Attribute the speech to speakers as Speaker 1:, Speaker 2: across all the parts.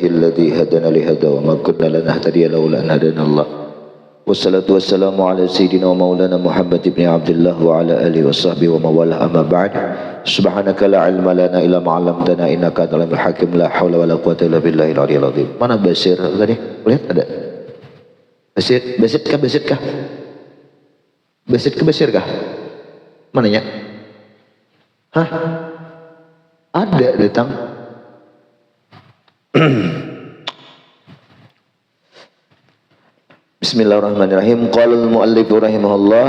Speaker 1: alladzi hadana li hada wa ma kunna lanahtadiya laula an hadana Allah. Wassalatu wassalamu ala sayyidina wa maulana Muhammad ibn Abdullah wa ala alihi wa sahbihi wa mawalah amma ba'd. Subhanaka la ilma lana illa ma 'allamtana innaka antal alimul hakim. La haula wala quwwata illa billahil aliyyil azim. Mana Basir tadi? Lihat ada. Basir kah? Basir kah? Mananya? Hah? Ada datang. Bismillahirrahmanirrahim. Qala al-muallif rahimahullah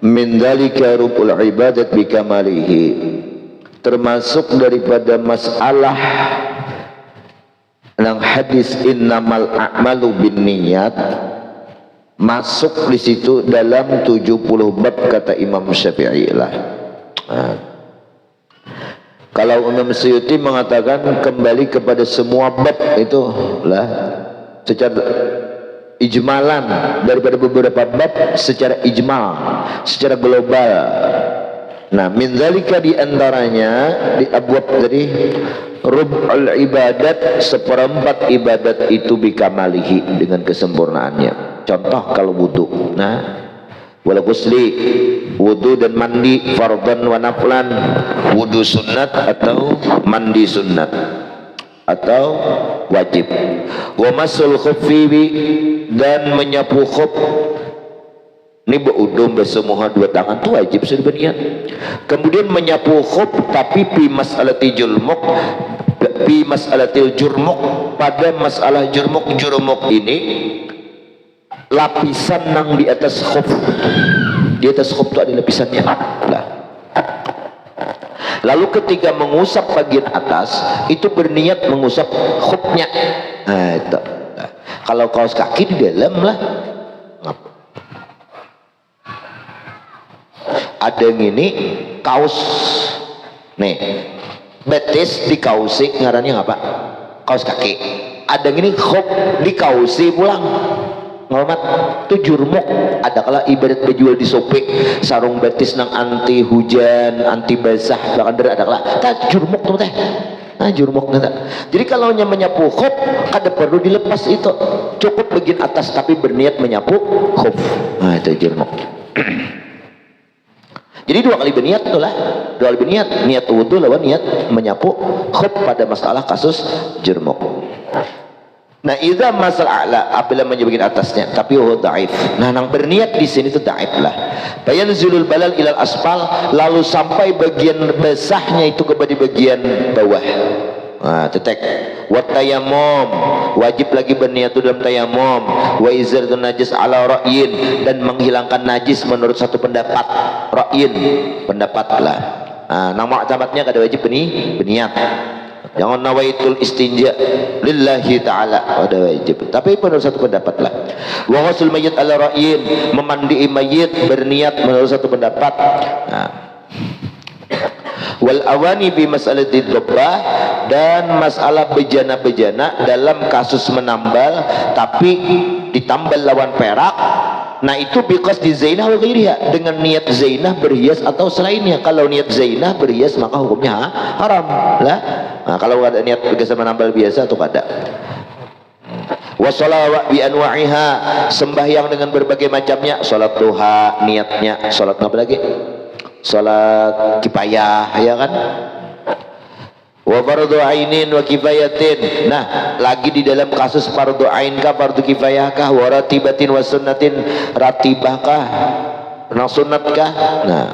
Speaker 1: min dzalika rubul ibadat bi kamalihi. Termasuk daripada masalah nang hadis innamal a'malu binniyat, masuk di situ dalam 70 bab kata Imam Syafi'i lah. Kalau Imam Suyuti mengatakan kembali kepada semua bab itu lah secara ijmalan, daripada beberapa bab secara ijmal, secara global. Nah, min dzalika di antaranya di abwab dari rub'ul ibadat, seperempat ibadat itu bikamalihi, dengan kesempurnaannya. Contoh kalau wudu, nah wal ghusli, wudu dan mandi fardhan wa naflan, wudu sunat atau mandi sunat atau wajib. Wa masul khuffi, dan menyapu khuf. Ini berudum bersemuha dua tangan itu wajib sebenarnya. Kemudian menyapu khuf tapi fi mas'alati julmuk, fi mas'alatil jurmuk, pada masalah jurmuk ini lapisan yang di atas khuf. Di atas khuf itu ada lapisannya lah. Lalu ketika mengusap bagian atas itu berniat mengusap khufnya. Nah, itu. Nah, kalau kaos kaki di dalam lah. Ada yang ini kaos nih betis di kausi ngarannya apa? Kaos kaki. Ada yang ini khuf di kausi pulang. Ngormat itu jurmuk. Ada kala ibarat dijual di Shopee sarung betis nang anti hujan, anti basah, bahkan ada kala tah jurmuk tuh teh. Nah jurmuk nata. Jadi kalau menyapu khuf kada perlu dilepas itu, cukup bagian atas tapi berniat menyapu khuf. Nah itu jurmuk. Jadi dua kali berniat itulah, dua kali berniat, niat wudu lawan niat menyapu khuf pada masalah kasus jurmuk. Nah, idza masal a'la, apabila menyebutkan atasnya, tapi dhaif. Nah, nang berniat di sini itu dhaif lah. Bayanzulul balal ilal asfal, lalu sampai bagian basahnya itu kepada bagian bawah. Nah, tetek. Wa tayammum, wajib lagi berniat itu dalam tayammum. Wa izalun najis ala ra'yin, dan menghilangkan najis menurut satu pendapat. Ra'yin, pendapat lah. Nah, nang mu'tamadnya kada wajib berniat. Jangan nawaitul istinja lillahi ta'ala, ada wajib, tapi menurut satu pendapat lah. Wa ghusl mayyit ala ra'yin, memandi mayit berniat menurut satu pendapat. Nah. Wal awani bi mas'alati dhabbah, dan masalah bejana-bejana dalam kasus menambal tapi ditambal lawan perak. Nah itu biqas di zainah wa ghairiha, dengan niat zainah berhias atau selainnya. Kalau niat zainah berhias maka hukumnya haram lah. Nah, kalau ada niat berhias menambal biasa atau kada. Wa sholawat bi anwa'iha, sembahyang dengan berbagai macamnya. Salat duha niatnya, salat apa lagi? Salat kifayah, ya kan? Wa fardu ainin wa kifayatin. Nah, lagi di dalam kasus fardu ain kah, fardu kifayah kah, wa ratibatin wa sunnatin, ratibah kah, nah sunnat kah? Nah,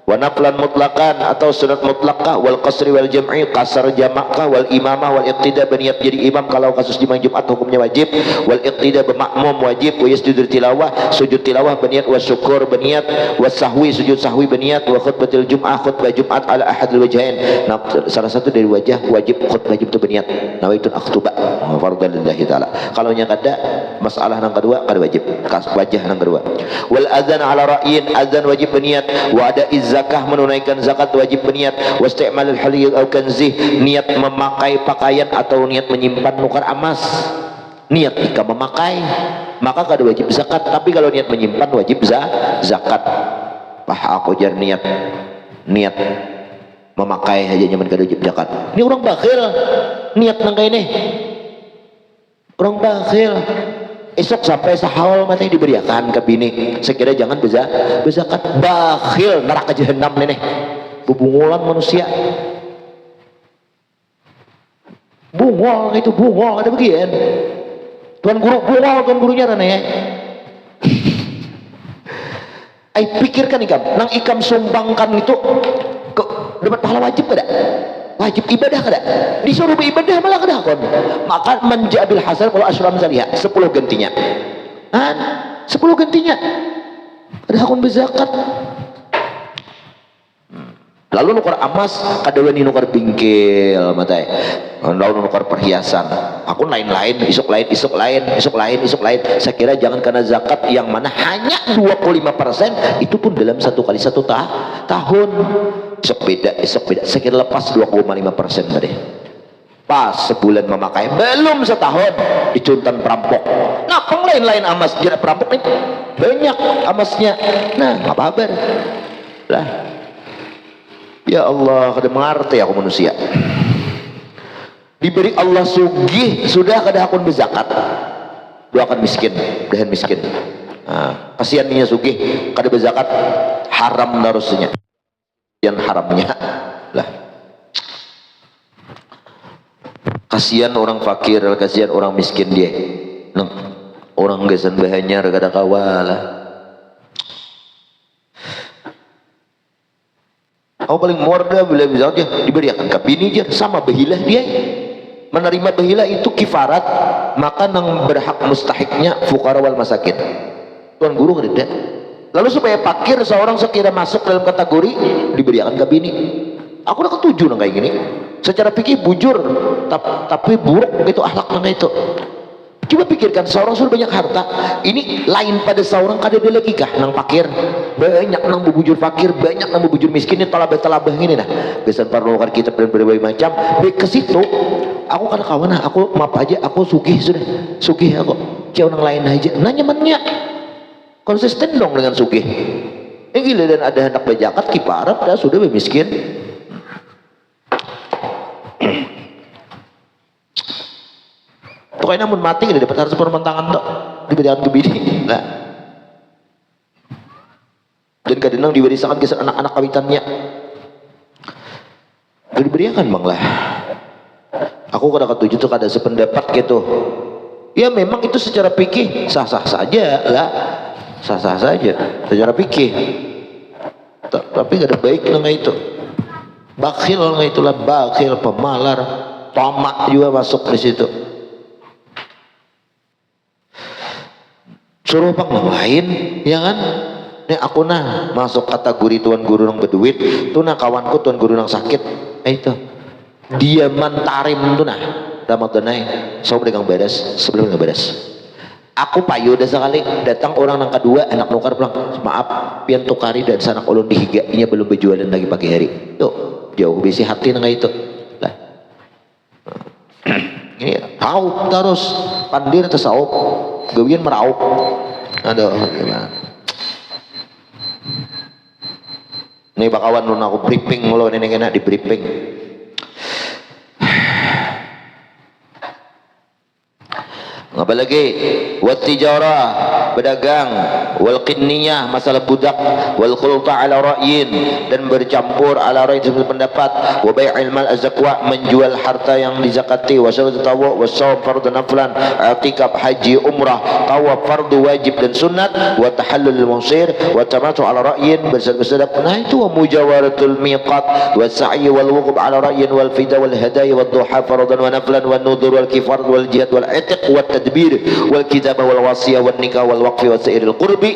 Speaker 1: wa naflan mutlaqan atau sunat mutlaq kah, wal qasri wal jam'i, qasar jamak kah, wal imamah wal iqtida, berniat jadi imam kalau kasus di Jumat hukumnya wajib, wal iqtida bermakmum wajib, wa yasjudur tilawah, sujud tilawah berniat, wa syukur berniat, wa sahwi sujud sahwi berniat, wa khutbatul jum'ah, khutbah Jumat ala ahadil wajhain. Nah, salah satu dari wajah wajib, khutbah wajib itu berniat nawaitun akhtuba fardhan lillahi ta'ala. Kalau nya kada masalah nang kedua kada wajib, wajah nang kedua. Wal adzan ala ra'yin, adzan wajib berniat, wa ada zakah, menunaikan zakat wajib berniat, wasti'malul haliyil au kanzih, niat memakai pakaian atau niat menyimpan nukar emas. Niat jika memakai maka kada wajib zakat, tapi kalau niat menyimpan wajib zakat. Pah aku jar niat memakai aja nyaman kada wajib zakat. Ini orang bakhil. niat nang ini orang bakhil esok sampai sahal mati diberiakan ke bini sekira jangan bezakat bakhil neraka jahanam nenek bubungulan manusia bungol itu bungol ada bagian tuan guru bungol tuan gurunya nenek pikirkan ikam nang ikam sumbangkan itu ke dapat pahala wajib kada wajib ibadah kada disuruh beribadah malah kada kon maka menjabil hasan kalau asyram zaliyah 10 gantinya 10 gantinya ada akun berzakat lalu nukar emas kadawan nukar bingkil matai lalu nukar perhiasan aku lain-lain isuk lain saya kira jangan karena zakat yang mana hanya 25% itu pun dalam 1 kali 1 tahun esok beda saya kira lepas 2,5% tadi pas sebulan memakai belum setahun dicuntan perampok nah peng lain-lain emas jadi perampok nih banyak emasnya nah apa kabar lah ya Allah kada mengerti aku manusia diberi Allah sugih sudah kada akun berzakat doakan miskin dahan miskin nah, kasihannya sugih kada berzakat haram darusnya yang haramnya lah kasihan orang fakir kasihan orang miskin dia orang gesan bahanyar kada kawalah aku paling morda bila misalnya diberiakan ke bini dia sama behilah dia menerima behilah itu kifarat maka nang berhak mustahiknya fuqara wal masakin tuan guru kada lalu supaya fakir seorang sekira masuk dalam kategori diberiakan ke bini aku udah ketujuh nang kayak gini secara pikir bujur tapi buruk itu akhlak nang itu coba pikirkan seorang sudah banyak harta ini lain pada seorang kada ada lagi kah nang fakir banyak nang bubujur fakir banyak nang bubujur miskin ini talabah gini nah biasa perlu kita berbagai macam ke situ aku kada kawan aku maaf aja aku sugih aku jauh nang lain aja nah nyamannya konsisten dong dengan sugih gila dan ada hendak berzakat kiparat dah sudah miskin pokoknya namun mati tidak dapat harus permentangan tok diberikan ke bini nah dan kadang diberikan ke anak-anak kawitannya diberikan bang lah aku kada ketujuh tuh kada sependapat gitu ya memang itu secara fikih sah-sah saja lah sah-sah saja secara fikih tapi kada baik nang itu bakhil nang itulah bakhil pemalar tamak juga masuk di situ suruh bang lain ya kan ini aku nah masuk kategori tuan guru nang berduit tuh nah kawanku tuan guru nang sakit itu dia mantarim tuh nah damat donai so pedagang beres sebelum nggak beres aku payu udah sekali datang orang nang kedua anak nukar pulang maaf pian tukari dan sanak ulun dihiga ini belum berjualan lagi pagi hari yuk jauh bisi hati nang itu lah ini tahu terus pandir atau saup gawian meraup aduh gimana ini bakawan nun aku briefing mulu ini kena di briefing apa lagi wat tijarah berdagang wal qinniyah masalah budak wal khulta ala ra'yin dan bercampur ala ra'yin sesuatu pendapat wa bai'il mal azaqwa menjual harta yang dizakati wa syaratu tawaf wa shaum fardhu naflan i'tikaf haji umrah tawaf fardu wajib dan sunat wa tahallul musir wa tamatu ala ra'yin bersedap nah itu wa mujawaratul miqat wa sa'i wal wuquf ala ra'yin wal fida wal hadaya wal duha fardan wa naflan wal nudur wal kifar wal jihad wal itiq wa tadbir wal kitabah wal wasiyah wal nikah wal waqfi wa sairil qurbi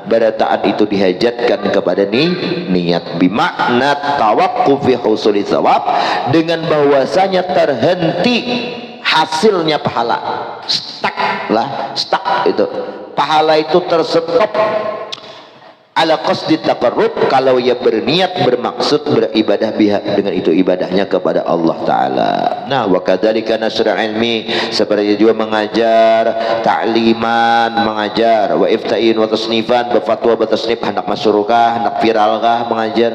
Speaker 1: berataan itu dihajatkan kepada niat bimakna tawaqquf fi husuli thawab dengan bahwasanya terhenti hasilnya pahala stuck itu pahala itu terstop ala qasdi taqarrub kalau ia berniat bermaksud beribadah dengan itu ibadahnya kepada Allah Ta'ala. Nah wa kadzalika nasr ilmi seperti juga mengajar ta'liman mengajar wa ifta'in wa tasnifan berfatwa bertasnif hendak masyurukah hendak viralkah mengajar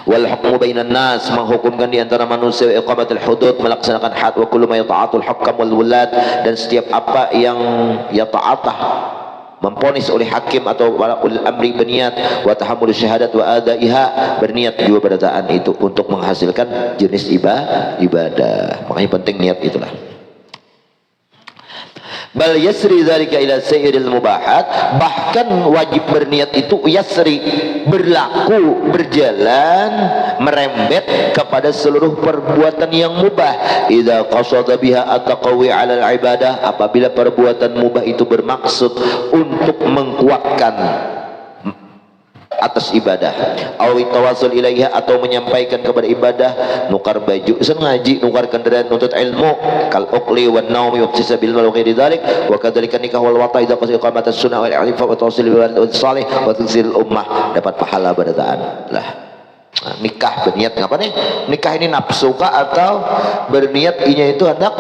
Speaker 1: wal hukmu bainan nas, menghukumkan di antara manusia, wa iqamatul hudud, melaksanakan had, wa kullu ma yata'atul hukam wal wulad, dan setiap apa yang yata'atah, memponis oleh hakim atau wala ulil amri, berniat, wa tahammul syahadat wa adaiha, berniat juga berataan itu untuk menghasilkan jenis ibadah. Makanya penting niat itulah. Bal yasri dzalika ila sayyidil mubahat, bahkan wajib berniat itu yasri, berlaku, berjalan, merembet kepada seluruh perbuatan yang mubah. Idza qasada biha at-taqawi 'ala al-ibadah, apabila perbuatan mubah itu bermaksud untuk mengkuatkan atas ibadah, awi tawasul ilaiha, atau menyampaikan kepada ibadah, nukar baju sengaji, nukar kendaraan untuk ilmu, kal uqli wan naumi wa iktisabil mal wa ghairi dzalik, wa kadzalika nikah wal wata idza qasida iqamat as-sunnah wal i'rifah wa tawsil bil walad salih wa tazil ummah, dapat pahala berataan lah. Nah, nikah berniat ngapa nih? Nikah ini nafsu kah, atau berniat inya itu hendak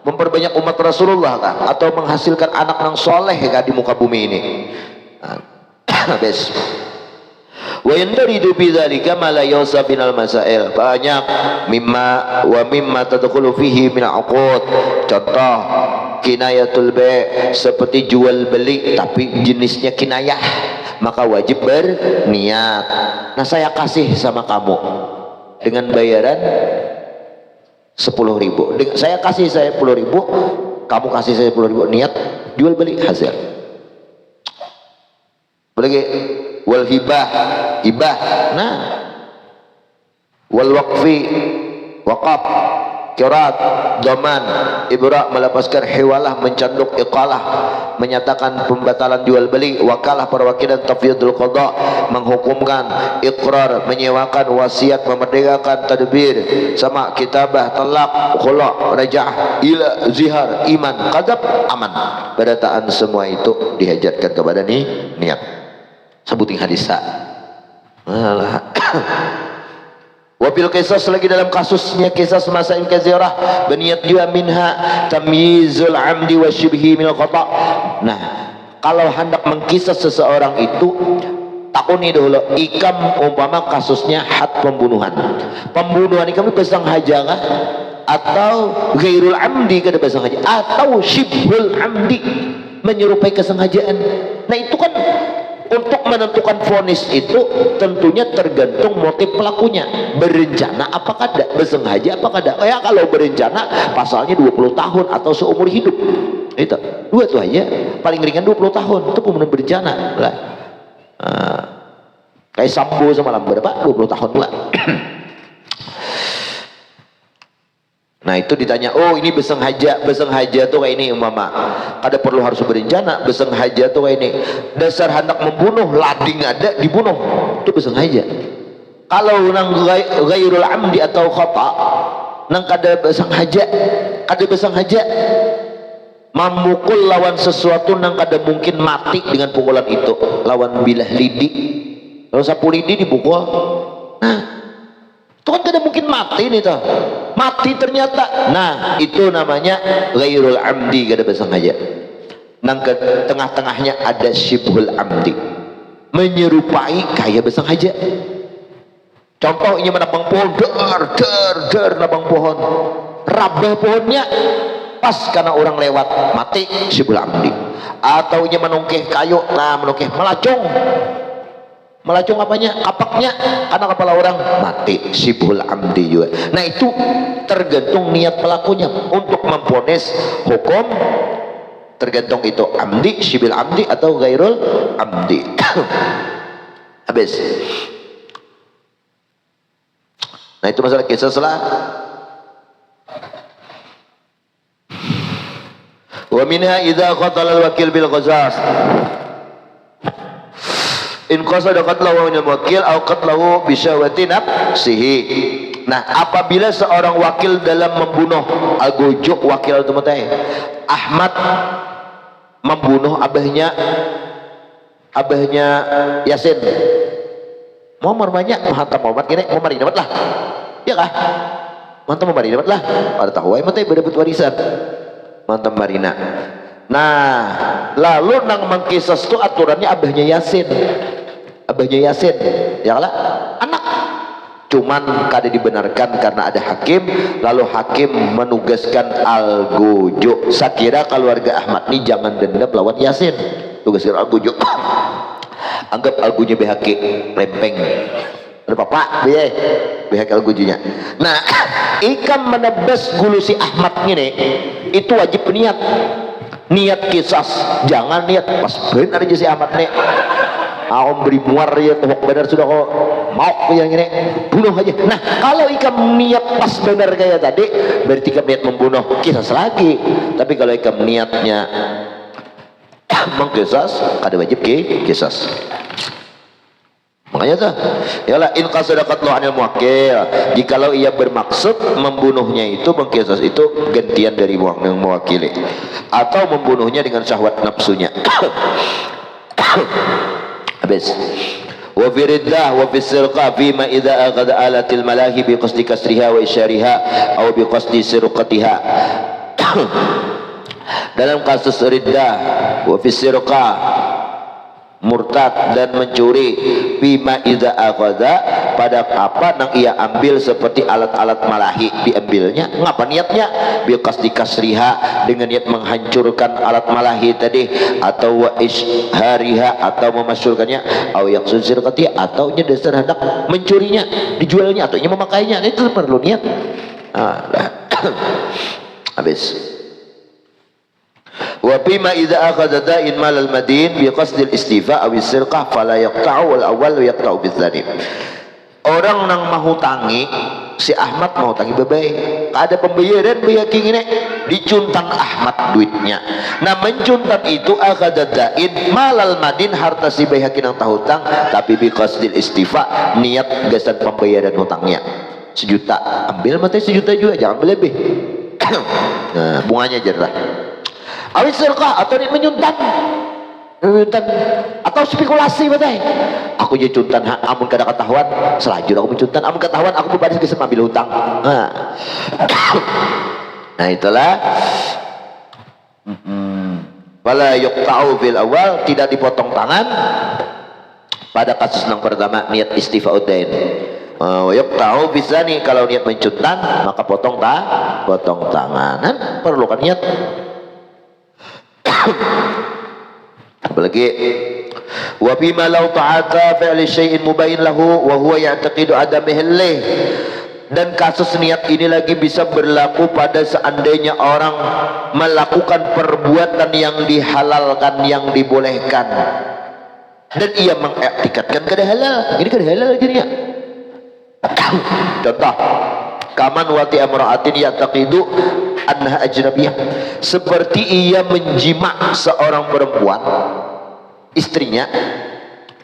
Speaker 1: memperbanyak umat Rasulullah kah, atau menghasilkan anak yang soleh kah di muka bumi ini? Habis wa yandaridu bi dzalika ma la yusab binal masail, banyak mimma tadkhulu fihi min uqud. Contoh kinayatul bai', seperti jual beli tapi jenisnya kinayah, maka wajib berniat. Nah, saya kasih sama kamu dengan bayaran 10.000, saya kasih 10.000, kamu kasih saya 10.000, niat jual beli hasil. Lagi wal hibah, nah, wal waqfi, waqaf, kirat, dhaman, ibra, melepaskan hiwalah, mencanduk iqalah, menyatakan pembatalan jual beli, wakalah, perwakilan, tafwidul qada, menghukumkan, iqrar, menyewakan, wasiat, memerdekakan, tadbir, sama, kitabah, talak, khula', raja'ah, ila, zihar, iman, qadab, aman. Berataan semua itu dihajatkan kepada niat. Sebutin hadisah. Wabil qisas, lagi dalam kasusnya kisah masail katsirah, berniat juga minha tamyizul amdi wa syibhi min al-khata'. Nah, kalau hendak mengkisas seseorang itu, takuni dulu, ikam umpama kasusnya had, pembunuhan. Pembunuhan ini kami besang haja kah? Atau ghairul amdi kada besang haja, atau syibhul amdi, menyerupai kesengajaan. Nah, itu kan untuk menentukan vonis itu tentunya tergantung motif pelakunya, berencana apa kada, bersengaja apa kada. Ya kalau berencana pasalnya 20 tahun atau seumur hidup, itu dua tuh aja, paling ringan 20 tahun itu pembunuhan berencana lah. Kayak Sambo semalam berapa, 20 tahun pula. Nah, itu ditanya, oh ini beseng haja tuh kayak ini umpama, kada perlu harus berencana, beseng haja tuh kayak ini, dasar hendak membunuh, lading ada dibunuh, itu beseng haja. Kalau nang ghairul amdi atau khata, nang kada beseng haja, memukul lawan sesuatu nang kada mungkin mati dengan pukulan itu, lawan bilah lidi, kalau sapu lidi dipukul, nah itu kan kada mungkin mati nih toh, mati ternyata. Nah, itu namanya ghairul amdi, kada bersengaja. Nang ke tengah-tengahnya ada syibhul amdi, menyerupai kayak bersengaja. Contoh ini menabang pohon, der nabang pohon, rabah pohonnya pas karena orang lewat, mati syibhul amdi. Atau ini menungkih kayu, nah menungkih melacung apanya, kapaknya, karena kepala orang, mati syibhul amdi juga. Nah, itu tergantung niat pelakunya untuk memponis hukum, tergantung itu amdi, syibhul amdi atau ghairul amdi. Habis. Nah, itu masalah kisah salah. Wa minha idza qatala al-wakil bil qasas, in qasada qatlahu min al-wakil aw qatlahu bi syahwati nafsihi. Nah, apabila seorang wakil dalam membunuh, al-gujuk wakil itu mutay, Ahmad membunuh abahnya Yasin, mau banyak menghantam Muhammad gini, mau mari dapat lah, ya kah? Mantap mau mari dapat lah, pada tahu ay mutay berdapat warisan, mantap marina. Nah, lalu nang mengkisas itu aturannya abahnya Yasin, ya lah, anak cuman kada dibenarkan karena ada hakim, lalu hakim menugaskan algojo. Sakira keluarga Ahmad ini jangan dendam lawan Yasin, tugaskan algojo. Anggap algojo BHK rempeng, ada papa BHK algojonya. Nah ikam menebas gulu si Ahmad ini itu wajib niat kisas, jangan niat pas benar aja si Ahmad nih aku beri muar ya tohok benar sudah kok mau yang ini bunuh aja. Nah kalau ikam niat pas benar kayak tadi berarti ikam niat membunuh, kisas lagi. Tapi kalau ikam niatnya mengkisas, kada wajib kisas. Makanya tuh yalah in qasada qatlu anil muwakkil, jikalau ia bermaksud membunuhnya itu mengkisas itu gantian dari yang mewakili atau membunuhnya dengan syahwat nafsunya. Habis wa fi riddah wa fi sirqa fi ma idza aghadha alatil malahi bi qasdi kasriha wa isyariha aw bi qasdi sirqatiha. Dalam kasus riddah wa fi sirqa murtad dan mencuri bima idza aghadha pada apa nang ia ambil seperti alat-alat malahi diambilnya ngapa niatnya bil qasdi kasriha dengan niat menghancurkan alat malahi tadi atau wa ishariha atau memasyurkannya au yaqsud sirqati atau nya dasar hendak mencurinya dijualnya atau nya memakainya itu perlu niat. Habis wa bima idza akhadha da'in mal al madin bi qasdil istifa aw sirqah fala yaqta'u wal awwal yaqta'u bitsani. Orang nang mahutangi si Ahmad mahutangi bebai ada pembayaran beyaking ini dicuntan Ahmad duitnya. Nah mencuntan itu akhadha da'in mal al madin harta si bayaki nang tahutang tapi bi qasdil istifa niat gasan pembayaran hutangnya 1 juta ambil mati 1 juta juga jangan berlebih. Nah bunganya jerah awis sirqah atau menyuntan atau spekulasi betul. Aku jadi cuntan amun kada ketahuan selajur aku mencuntan amun ketahuan aku bebaris ke ambil hutang. Nah itulah wala yuqta'u fil awal tidak dipotong tangan pada kasus yang pertama niat istifa'udain. Wa yuqta'u bisani kalau niat mencuntan maka potong tangan. Perlukan niat. Apalagi wa bima law ta'ata fi'li syai'in mubayyin lahu wa huwa ya'taqidu adamihi. Dan kasus niat ini lagi bisa berlaku pada seandainya orang melakukan perbuatan yang dihalalkan, yang dibolehkan dan ia mengiktikadkan kada halal. Ini kada halal jadinya. Contoh kaman wati amra'atin ya'taqidu anha ajnabiyah, seperti ia menjima seorang perempuan istrinya,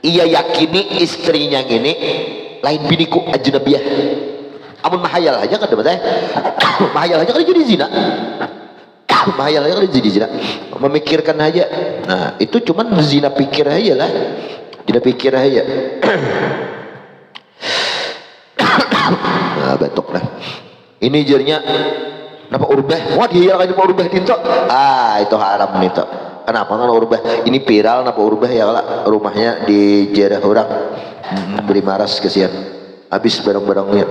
Speaker 1: ia yakini istrinya ini lain biniku ajnabiyah. Amun mahayal aja kan dapat mahayal aja kan jadi zina. Mahayal aja kan jadi zina, memikirkan aja. Nah itu cuman zina pikir aja lah, zina pikir aja. Nah batuk lah ini jernya napa urbah wah dia kan cuma urbah tinto itu haram nito. Kenapa kan urbah ini viral napa urbah ya lah rumahnya di jarah orang beli maras kesian habis barang-barangnya.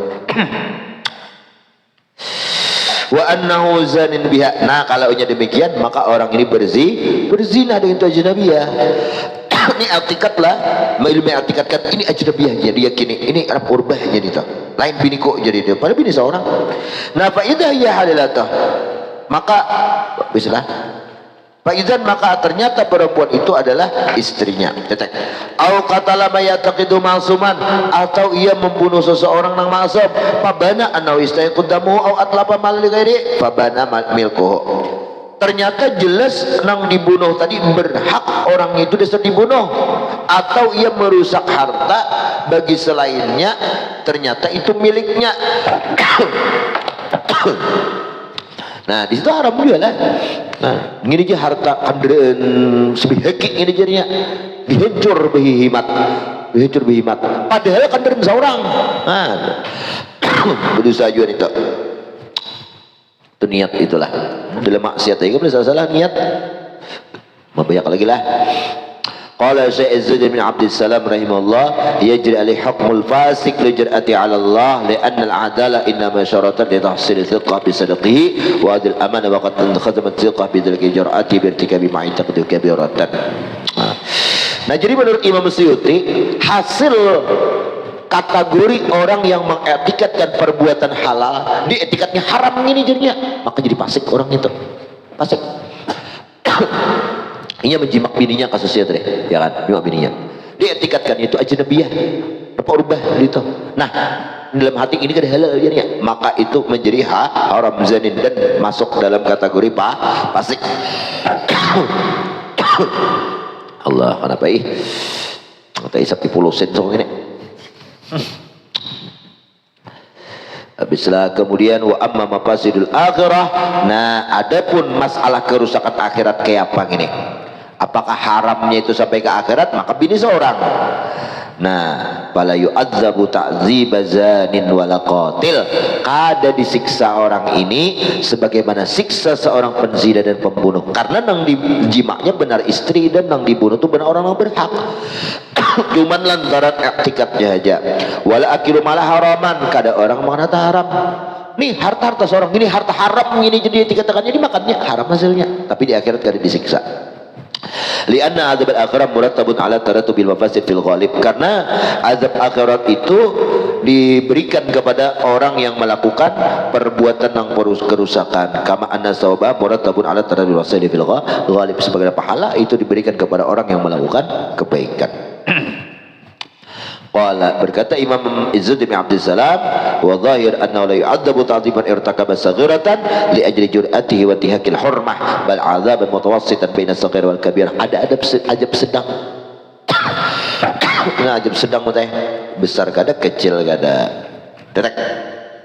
Speaker 1: Wa annahu zanin biha. Nah kalau demikian maka orang ini berzina dengan ajnabiyah. Ini artikat lah ilmu artikatkan ini ajnabiyah jadi yakini ini Arab urbah jadi itu lain bini kok jadi dia pada bini seorang. Nah fa idza hiya halalatah maka bislah fa idzan maka ternyata perempuan itu adalah istrinya. Cetek au qatala ma yataqidu ma'suman atau ia membunuh seseorang nang ma'sum fabana annahu istayqadamu au atlaba mal li ghairi fabana milkuhu. Ternyata jelas nang dibunuh tadi berhak orang itu dasar dibunuh atau ia merusak harta bagi selainnya ternyata itu miliknya. Nah di situ haram juga lah. Nah ini aja harta kanderan sebihaki ini jadinya dihancur berhimat padahal kanderan seorang. Nah berdosa juga itu. Itu niat itulah dalam maksiat itu boleh salah niat membayar lagi lah. Qala Syekh Izzuddin bin Abdussalam rahimahullah yajri alaihi hukmul fasik li jar'ati 'ala Allah li'anna al-'adala innama syaratan li tahsil thiqah bi sadqihi wa adil amana wa qad khadamat thiqah bi dzalika jar'ati bi irtikabi ma'i taqdi kabiratan. Nah, jadi menurut Imam Suyuti hasil kategori orang yang mengetikatkan perbuatan halal di etikatnya haram ini jadinya, maka jadi fasik orang itu. Fasik. Ini menjimak bininya kasusnya tadi, ya kan? Menjimak bininya. Dia etikatkan itu ajnabiyah. Apa ubah gitu. Nah, dalam hati ini kada halal jadinya, maka itu menjadi haram zanin dan masuk dalam kategori fasik. Allah, kenapa ih? Kata isap 10 sen sok ini. Habislah kemudian wa amma mafasidul akhirah. Nah, adapun masalah kerusakan akhirat kayak apa gini? Apakah haramnya itu sampai ke akhirat? Maka bini seorang. Nah, fala yu'adzabu ta'dziba zanin wala qatil. Kada disiksa orang ini sebagaimana siksa seorang penzina dan pembunuh. Karena nang dijimaknya benar istri dan nang dibunuh itu benar orang yang berhak. Cuman lantaran i'tikadnya aja. Wala akilu malah haraman, kada orang mengata haram. Nih harta seorang ini harta haram ini jadi dikatakannya dimakannya haram hasilnya, tapi di akhirat kada disiksa. Lianna azab al-akhirat murattabun ala taratubil mafasid fil ghalib, karena azab akhirat itu diberikan kepada orang yang melakukan perbuatan yang kerusakan. Kama anna sawaba murattabun ala taratubil mafasid fil ghalib, sebagai pahala itu diberikan kepada orang yang melakukan kebaikan. Qala, berkata Imam Izzuddin bin Abdussalam, wa zahir annahu la yu'adzabu ta'dziban irtakaba saghiratan li ajli jur'atihi wa tihakil hurmah bal 'adzaban mutawassitan baina saghir wal kabir. Ada ajab sedang. Nah, ajab sedang mutah, besar kada, kecil kada. Direk.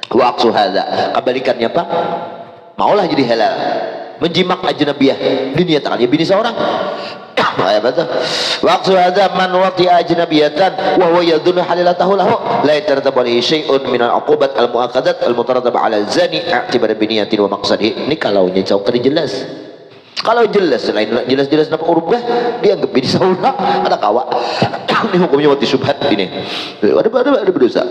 Speaker 1: Wa aqsu hadza, kebalikannya apa? Maulah jadi halal. Menjimak ajnabiyah diniatakannya bini seorang. Ya betul. Waqtu hadza man wati'a ajnabiyatan wa huwa yadhunnu halalatahu lahu la yatarattabu alaihi syai'un min al-'uqubat al-mu'akkadat al-mutarattaba 'ala az-zani i'tibaran bi niyatin wa maqsadihi. Ini kalau nya jauh jelas. Kalau jelas selain jelas-jelas napa urubah dianggap bini seorang ada kawa. Ini hukumnya wati syubhat ini. Ada berdosa.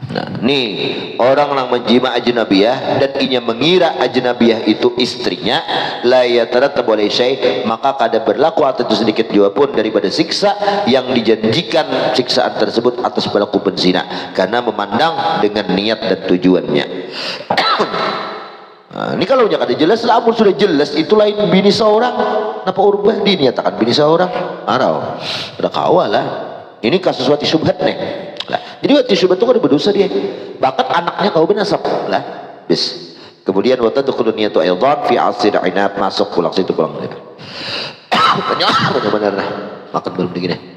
Speaker 1: Nah, nih orang yang menjima ajnabiyah dan inya mengira ajnabiyah itu istrinya, la yatarattabu alaihi syai', maka kada berlaku atau sedikit jua pun daripada siksa yang dijanjikan siksaan tersebut atas pelaku penzina, karena memandang dengan niat dan tujuannya. Nah, ini kalau nya kada jelas, lamun sudah jelas itu lain bini seorang, napa urubah diniatakan bini seorang arau ada kawalah. Ini kasus wati syubhat nih lah. Jadi wati syubhat itu kan berdosa dia, bakat anaknya kau benasab lah bis. Kemudian wata dukhulun niyatu aidan fi asir inab, masuk pulang situ pulang dia. Benar lah makan belum begini.